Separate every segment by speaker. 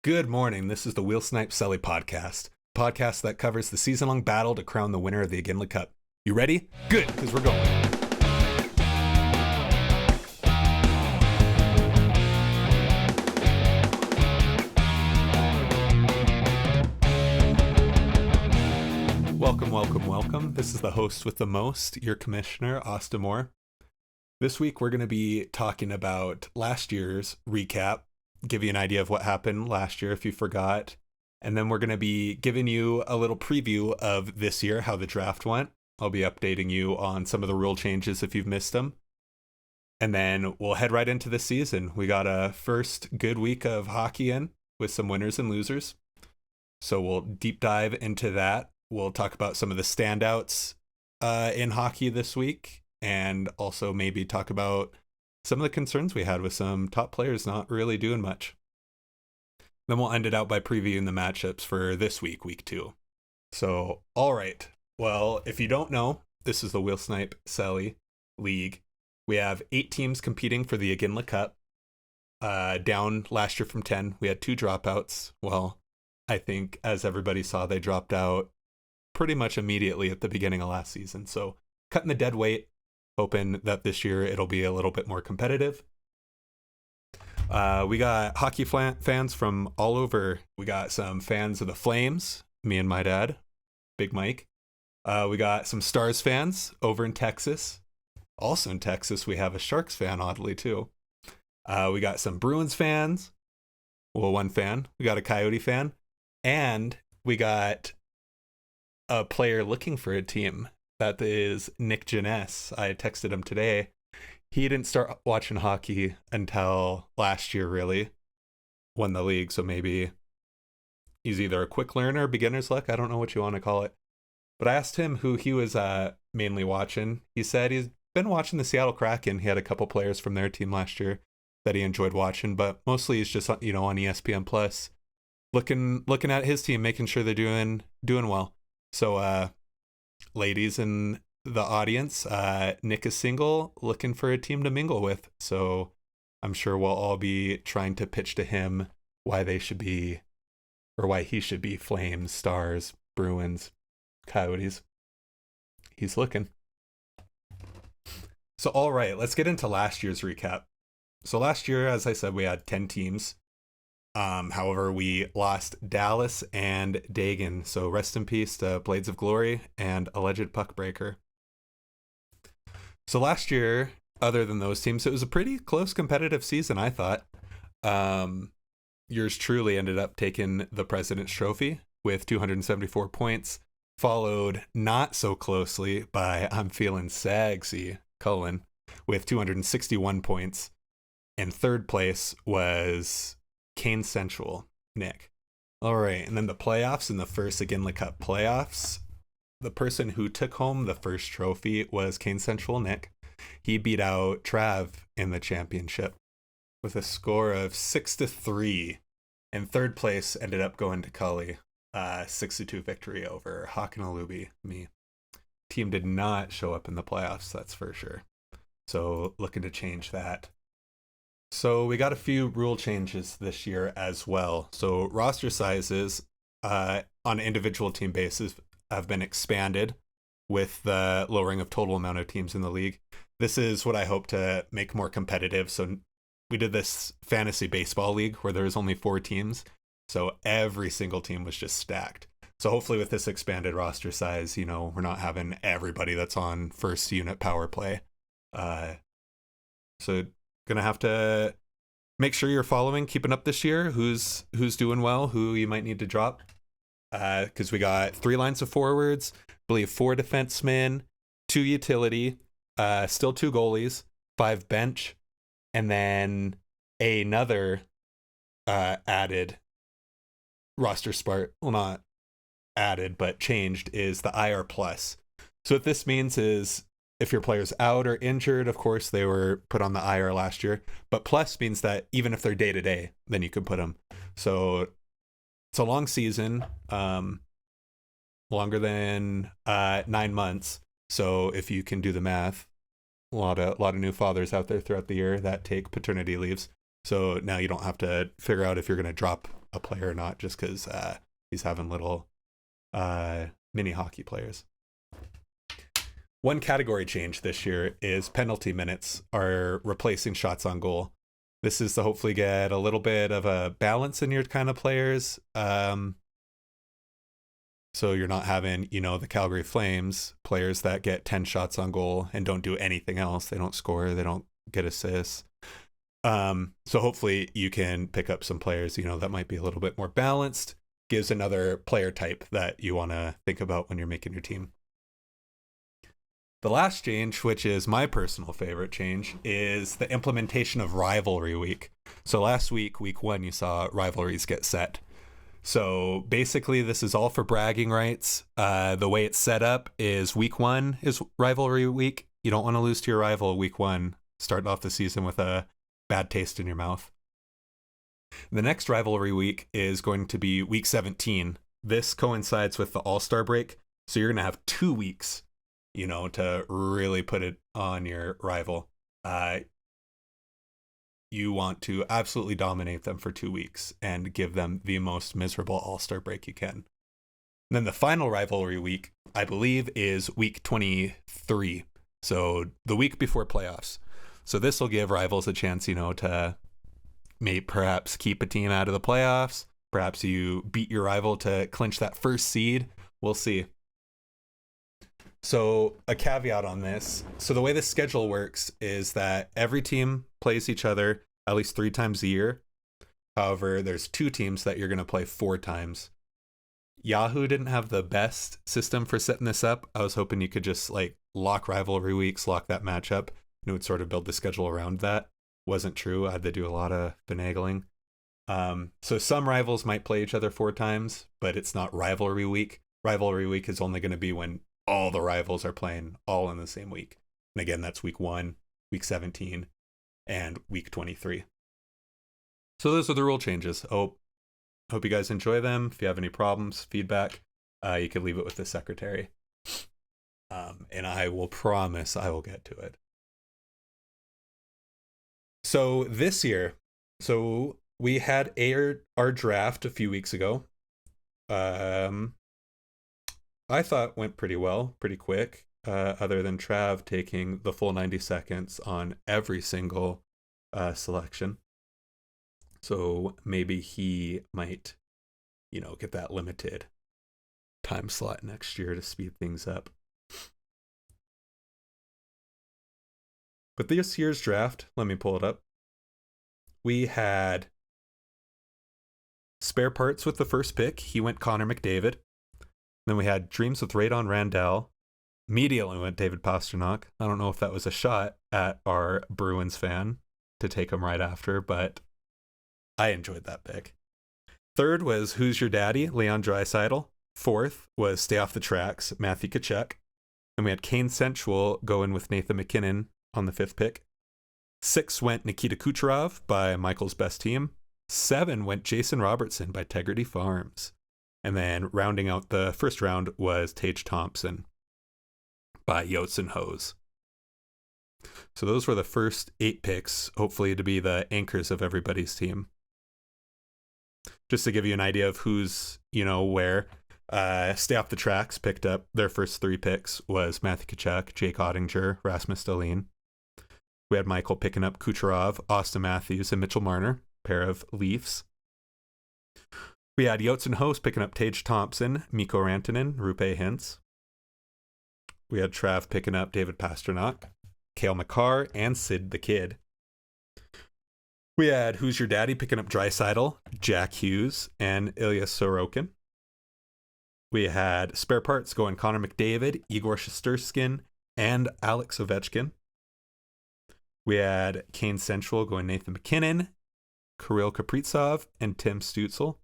Speaker 1: Good morning. This is the Snipe Celly podcast that covers the season-long battle to crown the winner of the Ginla Cup. You ready? Good, because we're going. Welcome. This is the host with the most, your commissioner, Austin Moore. This week, we're going to be talking about last year's recap, give you an idea of what happened last year if you forgot. And then we're going to be giving you a little preview of this year, how the draft went. I'll be updating you on some of the rule changes if you've missed them. And then we'll head right into the season. We got a first good week of hockey in with some winners and losers. So we'll deep dive into that. We'll talk about some of the standouts in hockey this week, and also maybe talk about some of the concerns we had with some top players not really doing much. Then we'll end it out by previewing the matchups for this week, week 2. So, all right. Well, if you don't know, this is the Snipe Celly League. We have 8 teams competing for the Ginla Cup. Down last year from 10. We had 2 dropouts. Well, I think as everybody saw, they dropped out pretty much immediately at the beginning of last season. So, cutting the dead weight. Hoping that this year it'll be a little bit more competitive. We got hockey fans from all over. We got some fans of the Flames, me and my dad, Big Mike. We got some Stars fans over in Texas. Also in Texas, we have a Sharks fan, oddly, too. We got some Bruins fans. Well, one fan. We got a Coyote fan. And we got a player looking for a team. That is Nick Janess. I texted him today. He didn't start watching hockey until last year, really. Won the league, so maybe he's either a quick learner or beginner's luck. I don't know what you want to call it. But I asked him who he was mainly watching. He said he's been watching the Seattle Kraken. He had a couple players from their team last year that he enjoyed watching, but mostly he's just on ESPN Plus, looking at his team, making sure they're doing well. So ladies in the audience, Nick is single, looking for a team to mingle with. So I'm sure we'll all be trying to pitch to him why he should be Flames, Stars, Bruins, Coyotes. He's looking. So all right, let's get into last year's recap. So last year, as I said, we had 10 teams. However, we lost Dallas and Dagan, so rest in peace to Blades of Glory and Alleged Puckbreaker. So last year, other than those teams, it was a pretty close competitive season, I thought. Yours truly ended up taking the President's Trophy with 274 points, followed not so closely by I'm Feeling Sagsy Cullen with 261 points, and third place was Kane Central, Nick. All right, and then the playoffs in the first Ginla Cup playoffs. The person who took home the first trophy was Kane Central, Nick. He beat out Trav in the championship with a score of 6-3, and third place ended up going to Cully. 6-2 victory over Hakanolubi, me. Team did not show up in the playoffs, that's for sure. So looking to change that. So we got a few rule changes this year as well. So roster sizes on an individual team basis have been expanded with the lowering of total amount of teams in the league. This is what I hope to make more competitive. So we did this fantasy baseball league where there was only 4 teams. So every single team was just stacked. So hopefully with this expanded roster size, we're not having everybody that's on first unit power play. So gonna have to make sure you're keeping up this year, who's doing well, who you might need to drop, because we got 3 lines of forwards, I believe 4 defensemen, 2 utility, still 2 goalies, 5 bench, and then another added roster spot, well, not added but changed, is the IR plus. So what this means is if your player's out or injured, of course, they were put on the IR last year. But plus means that even if they're day-to-day, then you can put them. So it's a long season, longer than 9 months. So if you can do the math, a lot of new fathers out there throughout the year that take paternity leaves. So now you don't have to figure out if you're going to drop a player or not, just because he's having little mini hockey players. One category change this year is penalty minutes are replacing shots on goal. This is to hopefully get a little bit of a balance in your kind of players. So you're not having, the Calgary Flames players that get 10 shots on goal and don't do anything else. They don't score. They don't get assists. So hopefully you can pick up some players, that might be a little bit more balanced. Gives another player type that you want to think about when you're making your team. The last change, which is my personal favorite change, is the implementation of Rivalry Week. So last week, week 1, you saw rivalries get set. So basically, this is all for bragging rights. The way it's set up is week 1 is Rivalry Week. You don't want to lose to your rival week 1, starting off the season with a bad taste in your mouth. The next Rivalry Week is going to be week 17. This coincides with the All-Star break. So you're going to have 2 weeks to really put it on your rival. You want to absolutely dominate them for 2 weeks and give them the most miserable All-Star break you can. And then the final rivalry week, I believe, is week 23. So the week before playoffs. So this will give rivals a chance, to perhaps keep a team out of the playoffs. Perhaps you beat your rival to clinch that first seed. We'll see. So a caveat on this. So the way the schedule works is that every team plays each other at least 3 times a year. However, there's 2 teams that you're going to play 4 times. Yahoo didn't have the best system for setting this up. I was hoping you could just lock rivalry weeks, lock that matchup, and it would sort of build the schedule around that. Wasn't true. I had to do a lot of finagling. So some rivals might play each other 4 times, but it's not rivalry week. Rivalry week is only going to be when all the rivals are playing all in the same week. And again, that's week 1, week 17, and week 23. So those are the rule changes. Hope you guys enjoy them. If you have any problems, feedback, you can leave it with the secretary. And I will promise I will get to it. So this year, we had our draft a few weeks ago. I thought went pretty well, pretty quick, other than Trav taking the full 90 seconds on every single selection. So maybe he might, get that limited time slot next year to speed things up. But this year's draft, let me pull it up. We had spare parts with the first pick. He went Connor McDavid. Then we had Dreams with Radon Randall. Immediately went David Pastrnak. I don't know if that was a shot at our Bruins fan to take him right after, but I enjoyed that pick. Third was Who's Your Daddy? Leon Draisaitl. Fourth was Stay Off the Tracks, Matthew Tkachuk. Then we had Kane Sensual going with Nathan McKinnon on the 5th pick. 6 went Nikita Kucherov by Michael's Best Team. 7 went Jason Robertson by Tegrity Farms. And then rounding out the first round was Tage Thompson by Yotes and Hose. So those were the first 8 picks, hopefully to be the anchors of everybody's team. Just to give you an idea of who's, where. Stay Off the Tracks picked up their first 3 picks was Matthew Tkachuk, Jake Ottinger, Rasmus Dahlin. We had Michael picking up Kucherov, Austin Matthews, and Mitchell Marner, pair of Leafs. We had Yotes and Hose picking up Tage Thompson, Mikko Rantanen, Roope Hintz. We had Trav picking up David Pastrnak, Cale Makar, and Sid the Kid. We had Who's Your Daddy picking up Draisaitl, Jack Hughes, and Ilya Sorokin. We had spare parts going Connor McDavid, Igor Shesterkin, and Alex Ovechkin. We had Kane Sensual going Nathan McKinnon, Kirill Kaprizov, and Tim Stützle.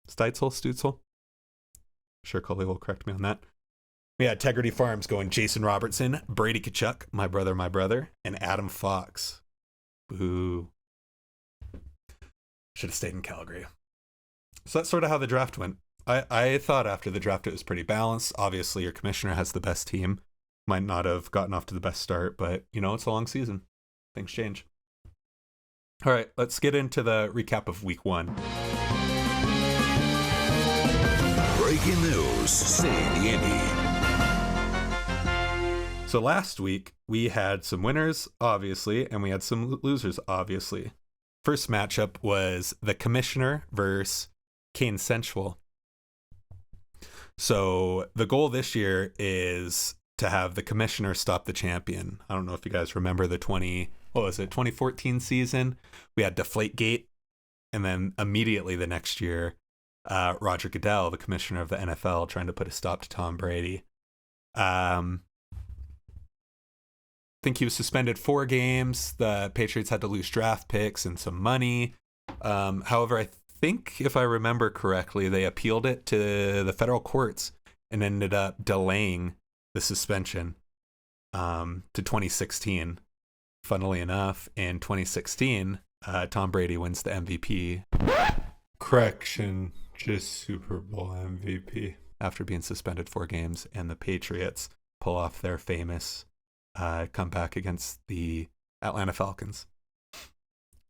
Speaker 1: Stützle. Sure, Cully will correct me on that. We had Tegrity Farms going Jason Robertson, Brady Tkachuk, my brother, and Adam Fox. Boo. Should have stayed in Calgary. So that's sort of how the draft went. I thought after the draft it was pretty balanced. Obviously, your commissioner has the best team. Might not have gotten off to the best start, but, it's a long season. Things change. All right, let's get into the recap of week 1.
Speaker 2: Breaking news, staying Indy.
Speaker 1: So last week, we had some winners, obviously, and we had some losers, obviously. First matchup was the Commissioner versus Kane Sensual. So the goal this year is to have the Commissioner stop the champion. I don't know if you guys remember the 2014 season. We had Deflategate, and then immediately the next year, Roger Goodell, the Commissioner of the NFL, trying to put a stop to Tom Brady. I think he was suspended 4 games. The Patriots had to lose draft picks and some money. However, I think if I remember correctly, they appealed it to the federal courts and ended up delaying the suspension to 2016. Funnily enough, in 2016, Tom Brady wins the MVP. Correction, just Super Bowl MVP. After being suspended 4 games, and the Patriots pull off their famous comeback against the Atlanta Falcons.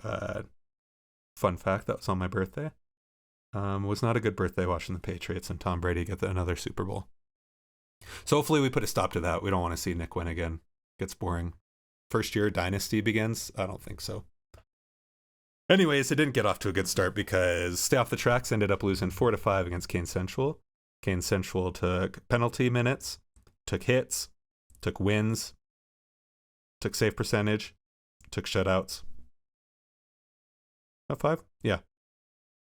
Speaker 1: Fun fact, that was on my birthday. Was not a good birthday watching the Patriots and Tom Brady get another Super Bowl. So hopefully we put a stop to that. We don't want to see Nick win again. Gets boring. First year dynasty begins? I don't think so. Anyways, it didn't get off to a good start because Stay Off the Tracks ended up losing 4-5 against Kane Sensual. Kane Sensual took penalty minutes, took hits, took wins, took save percentage, took shutouts. About 5? Yeah.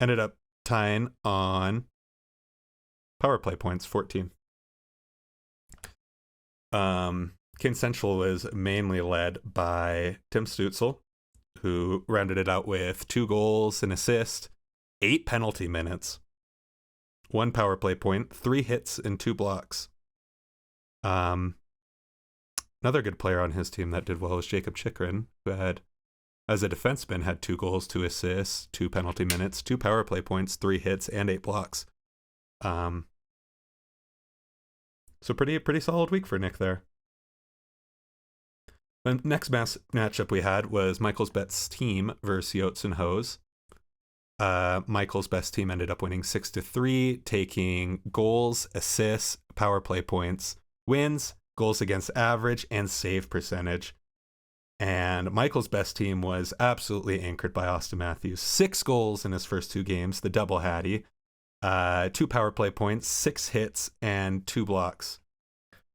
Speaker 1: Ended up tying on power play points, 14. Kane Sensual was mainly led by Tim Stutzel, who rounded it out with 2 goals, an assist, 8 penalty minutes, 1 power play point, 3 hits, and 2 blocks. Another good player on his team that did well was Jacob Chikrin, who had, as a defenseman, had 2 goals, 2 assists, 2 penalty minutes, 2 power play points, 3 hits, and 8 blocks. So pretty solid week for Nick there. The next matchup we had was Michael's Best Team versus Yotes and Hose. Michael's Best Team ended up winning 6-3, taking goals, assists, power play points, wins, goals against average, and save percentage. And Michael's Best Team was absolutely anchored by Austin Matthews. 6 goals in his first 2 games, the double hattie. 2 power play points, 6 hits, and 2 blocks.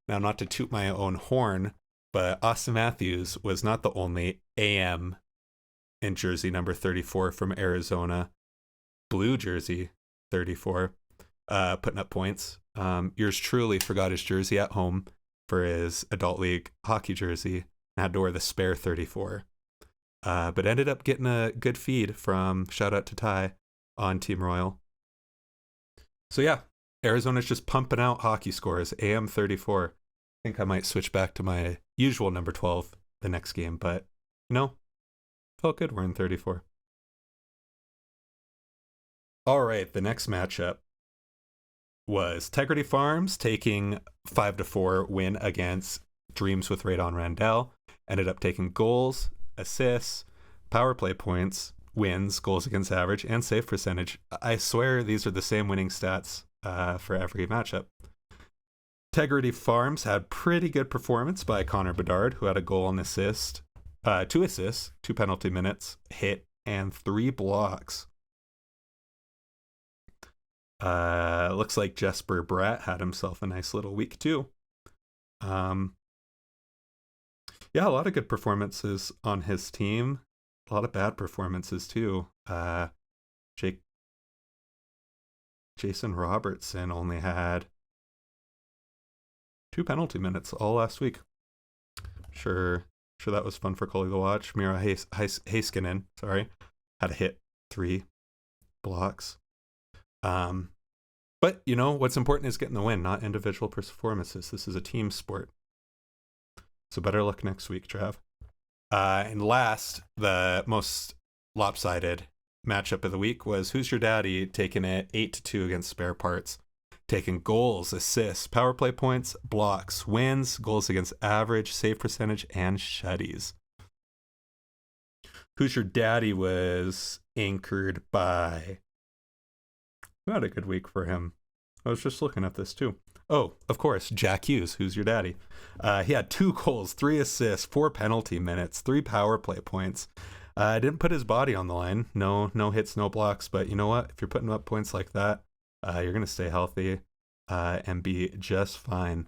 Speaker 1: Now, not to toot my own horn, but Austin Matthews was not the only AM in jersey number 34 from Arizona, blue jersey 34, putting up points. Yours truly forgot his jersey at home for his adult league hockey jersey and had to wear the spare 34. But ended up getting a good feed from, shout out to Ty, on Team Royal. So yeah, Arizona's just pumping out hockey scores, AM 34. I think I might switch back to my usual number 12 the next game, but felt good wearing 34. All right, the next matchup was Tegrity Farms taking 5-4 win against Dreams with Radon Randell. Ended up taking goals, assists, power play points, wins, goals against average, and save percentage. I swear these are the same winning stats for every matchup. Tegrity Farms had pretty good performance by Connor Bedard, who had a goal and assist, 2 assists, 2 penalty minutes, hit, and 3 blocks. Looks like Jesper Bratt had himself a nice little week too. Yeah, a lot of good performances on his team. A lot of bad performances too. Jason Robertson only had 2 penalty minutes all last week. Sure that was fun for Coley to watch. Mira Heiskanen, had a hit, 3 blocks. But what's important is getting the win, not individual performances. This is a team sport. So better luck next week, Trav. And last, the most lopsided matchup of the week was Who's Your Daddy taking it 8-2 against Spare Parts. Taking goals, assists, power play points, blocks, wins, goals against average, save percentage, and shutties. Who's Your Daddy was anchored by... Not a good week for him. I was just looking at this too. Oh, of course, Jack Hughes, who's your daddy. He had 2 goals, 3 assists, 4 penalty minutes, 3 power play points. Didn't put his body on the line. No hits, no blocks. But you know what? If you're putting up points like that, you're going to stay healthy and be just fine.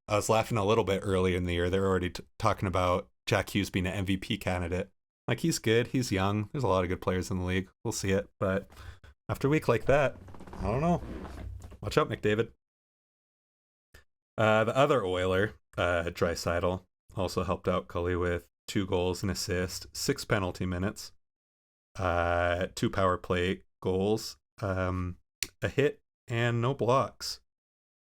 Speaker 1: I was laughing a little bit earlier in the year. They're already talking about Jack Hughes being an MVP candidate. Like, he's good. He's young. There's a lot of good players in the league. We'll see it. But after a week like that, I don't know. Watch out, McDavid. The other Oiler, Draisaitl, also helped out Cully with 2 goals, an assist, 6 penalty minutes, 2 power play goals, a hit, and no blocks.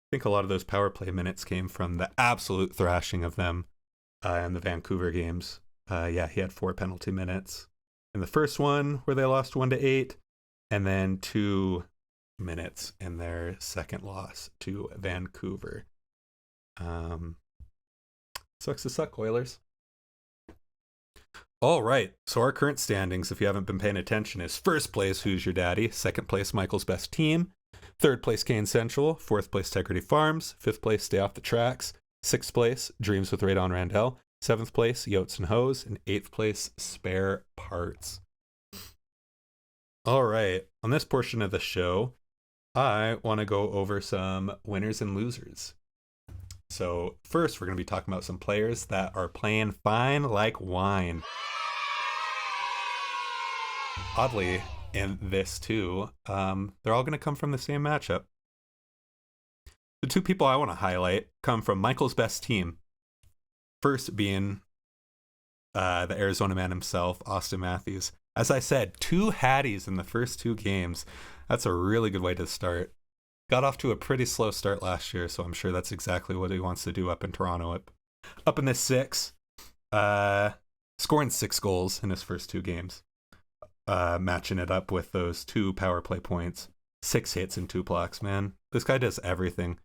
Speaker 1: I think a lot of those power play minutes came from the absolute thrashing of them in the Vancouver games. He had 4 penalty minutes in the first one where they lost 1-8, and then 2 minutes in their second loss to Vancouver. Sucks to suck, Oilers. All right, so our current standings, if you haven't been paying attention, is first place, Who's Your Daddy? Second place, Michael's Best Team. Third place, Kane Central. Fourth place, Tegrity Farms. Fifth place, Stay Off the Tracks. Sixth place, Dreams with Radon Randell. Seventh place, Yotes and Hose. And eighth place, Spare Parts. All right, on this portion of the show, I want to go over some winners and losers. So first, we're going to be talking about some players that are playing fine like wine. Oddly, in this too, they're all going to come from the same matchup. The 2 people I want to highlight come from Michael's Best Team. First being the Arizona man himself, Austin Matthews. As I said, 2 Hatties in the first 2 games. That's a really good way to start. Got off to a pretty slow start last year, so I'm sure that's exactly what he wants to do up in Toronto. Up in the 6, scoring 6 goals in his first 2 games. Matching it up with those 2 power play points. 6 hits and 2 blocks, man. This guy does everything.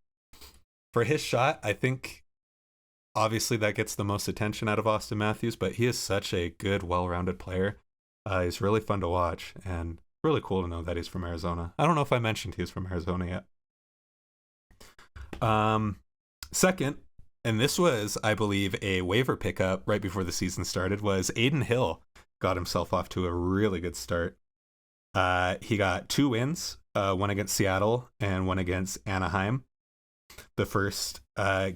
Speaker 1: For his shot, I think obviously that gets the most attention out of Austin Matthews, but he is such a good, well-rounded player. He's really fun to watch, and really cool to know that he's from Arizona. I don't know if I mentioned he was from Arizona yet. Second, and this was, I believe, a waiver pickup right before the season started, was Aiden Hill. Got himself off to a really good start. He got 2 wins, one against Seattle and one against Anaheim. The first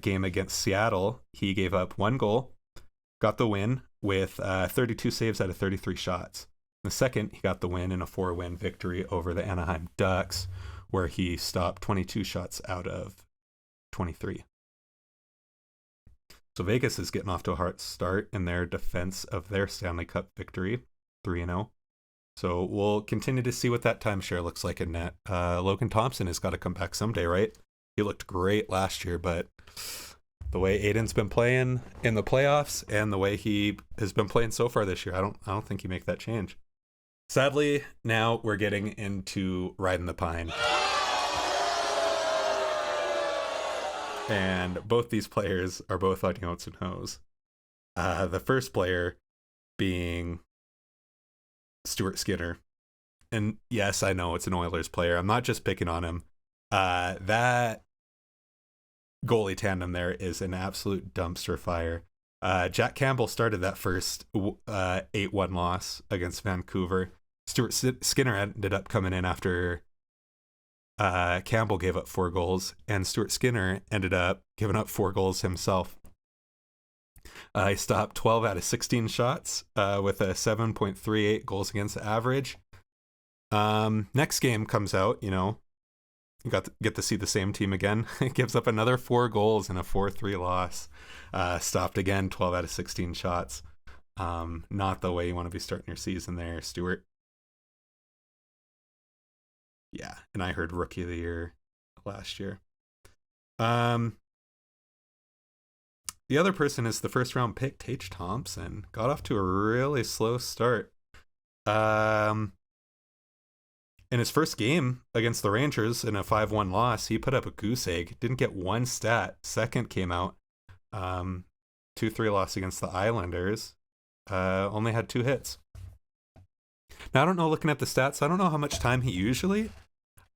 Speaker 1: game against Seattle, he gave up 1 goal, got the win with 32 saves out of 33 shots. The second, he got the win in a 4-win victory over the Anaheim Ducks, where he stopped 22 shots out of 23. So Vegas is getting off to a hard start in their defense of their Stanley Cup victory, 3-0. So we'll continue to see what that timeshare looks like in net. Logan Thompson has got to come back someday, right? He looked great last year, but the way Aiden's been playing in the playoffs and the way he has been playing so far this year, I don't think he make that change. Sadly, now we're getting into Riding the Pine. And both these players are both on Yotes and Hose. The first player being Stuart Skinner. And yes, I know it's an Oilers player. I'm not just picking on him. That goalie tandem there is an absolute dumpster fire. Jack Campbell started that first 8-1 loss against Vancouver. Stuart Skinner ended up coming in after Campbell gave up 4 goals, and Stuart Skinner ended up giving up 4 goals himself. He stopped 12 out of 16 shots with a 7.38 goals against average. Next game comes out, you get to see the same team again. It gives up another 4 goals in a 4-3 loss. Stopped again 12 out of 16 shots. Not the way you want to be starting your season there, Stuart. Yeah, and I heard Rookie of the Year last year. The other person is the first round pick, Tage Thompson. Got off to a really slow start. In his first game against the Rangers in a 5-1 loss, he put up a goose egg. Didn't get 1 stat. Second came out. 2-3 loss against the Islanders. Only had 2 hits. Now, I don't know, looking at the stats, I don't know how much time he usually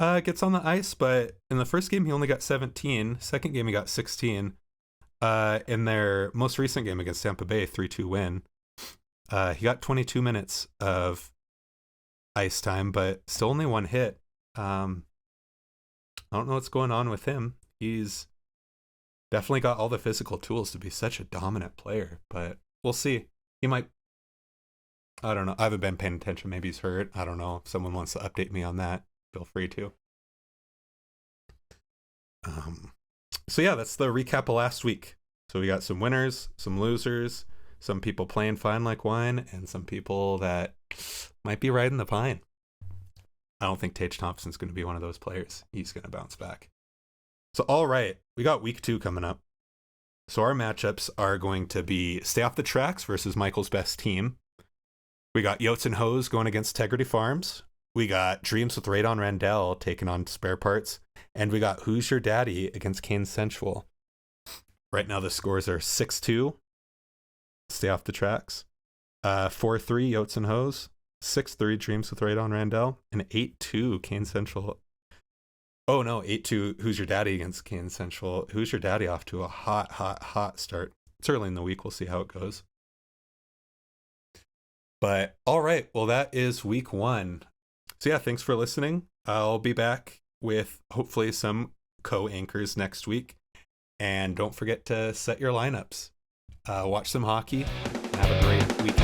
Speaker 1: Gets on the ice, but in the first game he only got 17. Second game he got 16. In their most recent game against Tampa Bay, 3-2 win, he got 22 minutes of ice time, but still only one hit. I don't know what's going on with him. He's definitely got all the physical tools to be such a dominant player, but we'll see. He might, I don't know. I haven't been paying attention. Maybe he's hurt. I don't know. If someone wants to update me on that, feel free to. So yeah, that's the recap of last week. So we got some winners, some losers, some people playing fine like wine, and some people that might be riding the pine. I don't think Tage Thompson's going to be one of those players. He's going to bounce back. So all right, we got week 2 coming up. So our matchups are going to be Stay Off the Tracks versus Michael's Best Team. We got Yotes and Hose going against Tegrity Farms. We got Dreams with Radon Randell taking on Spare Parts. And we got Who's Your Daddy against Kane Sensual. Right now the scores are 6-2. Stay Off the Tracks. 4-3 Yotes and Hose. 6-3 Dreams with Radon Randell. And 8-2 Kane Sensual. Oh no, 8-2 Who's Your Daddy against Kane Sensual. Who's Your Daddy off to a hot start. It's early in the week. We'll see how it goes. But all right, well, that is week 1. So yeah, thanks for listening. I'll be back with hopefully some co-anchors next week. And don't forget to set your lineups. Watch some hockey. And have a great week.